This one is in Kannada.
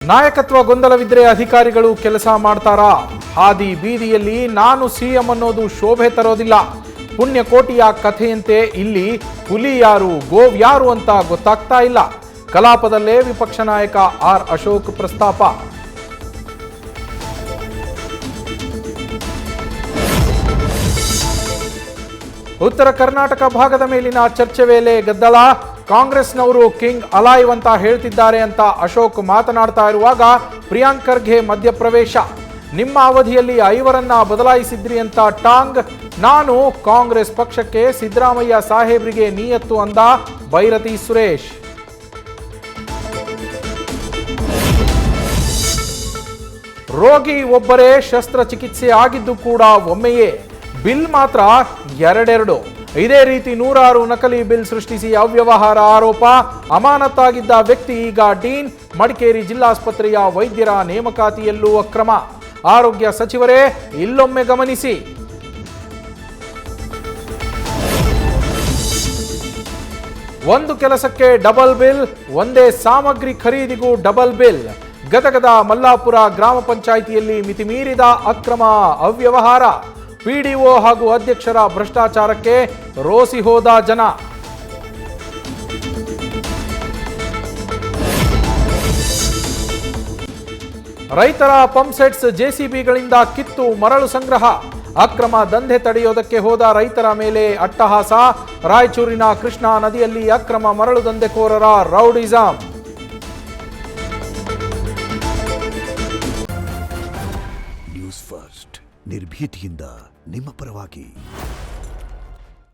ನಾಯಕತ್ವ ಗೊಂದಲವಿದ್ರೆ ಅಧಿಕಾರಿಗಳು ಕೆಲಸ ಮಾಡ್ತಾರಾ? ಹಾದಿ ಬೀದಿಯಲ್ಲಿ ನಾನು ಸಿಎಂ ಅನ್ನೋದು ಶೋಭೆ ತರೋದಿಲ್ಲ. ಪುಣ್ಯಕೋಟಿಯ ಕಥೆಯಂತೆ ಇಲ್ಲಿ ಹುಲಿ ಯಾರು ಗೋವ್ ಯಾರು ಅಂತ ಗೊತ್ತಾಗ್ತಾ ಇಲ್ಲ. ಕಲಾಪದಲ್ಲೇ ವಿಪಕ್ಷ ನಾಯಕ ಆರ್ ಅಶೋಕ್ ಪ್ರಸ್ತಾಪ. ಉತ್ತರ ಕರ್ನಾಟಕ ಭಾಗದ ಮೇಲಿನ ಚರ್ಚೆ ವೇಳೆ ಗದ್ದಲ. ಕಾಂಗ್ರೆಸ್ನವರು ಕಿಂಗ್ ಅಲೈವ್ ಅಂತ ಹೇಳ್ತಿದ್ದಾರೆ ಅಂತ ಅಶೋಕ್ ಮಾತನಾಡ್ತಾ ಇರುವಾಗ ಪ್ರಿಯಾಂಕ್ ಖರ್ಗೆ ಮಧ್ಯಪ್ರವೇಶ. ನಿಮ್ಮ ಅವಧಿಯಲ್ಲಿ 5ರನ್ನ ಬದಲಾಯಿಸಿದ್ರಿ ಅಂತ ಟಾಂಗ್. ನಾನು ಕಾಂಗ್ರೆಸ್ ಪಕ್ಷಕ್ಕೆ ಸಿದ್ದರಾಮಯ್ಯ ಸಾಹೇಬ್ರಿಗೆ ನಿಯತ್ತು ಅಂದ ಭೈರತಿ ಸುರೇಶ್. ರೋಗಿ ಒಬ್ಬರೇ ಶಸ್ತ್ರಚಿಕಿತ್ಸೆ ಆಗಿದ್ದು ಕೂಡ ಒಮ್ಮೆಯೇ, ಬಿಲ್ ಮಾತ್ರ ಎರಡೆರಡು. ಇದೇ ರೀತಿ 106 ನಕಲಿ ಬಿಲ್ ಸೃಷ್ಟಿಸಿ ಅವ್ಯವಹಾರ ಆರೋಪ. ಅಮಾನತಾಗಿದ್ದ ವ್ಯಕ್ತಿ ಈಗ ಡೀನ್. ಮಡಿಕೇರಿ ಜಿಲ್ಲಾಸ್ಪತ್ರೆಯ ವೈದ್ಯರ ನೇಮಕಾತಿಯಲ್ಲೂ ಅಕ್ರಮ. ಆರೋಗ್ಯ ಸಚಿವರೇ ಇಲ್ಲೊಮ್ಮೆ ಗಮನಿಸಿ. ಒಂದು ಕೆಲಸಕ್ಕೆ ಡಬಲ್ ಬಿಲ್, ಒಂದೇ ಸಾಮಗ್ರಿ ಖರೀದಿಗೂ ಡಬಲ್ ಬಿಲ್. ಗದಗದ ಮಲ್ಲಾಪುರ ಗ್ರಾಮ ಪಂಚಾಯಿತಿಯಲ್ಲಿ ಮಿತಿಮೀರಿದ ಅಕ್ರಮ ಅವ್ಯವಹಾರ. ಪಿಡಿಒ ಹಾಗೂ ಅಧ್ಯಕ್ಷರ ಭ್ರಷ್ಟಾಚಾರಕ್ಕೆ ರೋಸಿ ಹೋದ ಜನ. ರೈತರ ಪಂಪ್ಸೆಟ್ಸ್ ಜೆಸಿಬಿಗಳಿಂದ ಕಿತ್ತು ಮರಳು ಸಂಗ್ರಹ. ಅಕ್ರಮ ದಂಧೆ ತಡೆಯೋದಕ್ಕೆ ಹೋದ ರೈತರ ಮೇಲೆ ಅಟ್ಟಹಾಸ. ರಾಯಚೂರಿನ ಕೃಷ್ಣಾ ನದಿಯಲ್ಲಿ ಅಕ್ರಮ ಮರಳು ದಂಧೆಕೋರರ ರೌಡಿಸಂ. ನ್ಯೂಸ್ ಫಸ್ಟ್ ನಿರ್ಭೀತಿಯಿಂದ ನಿಮ್ಮ ಪರವಾಗಿ.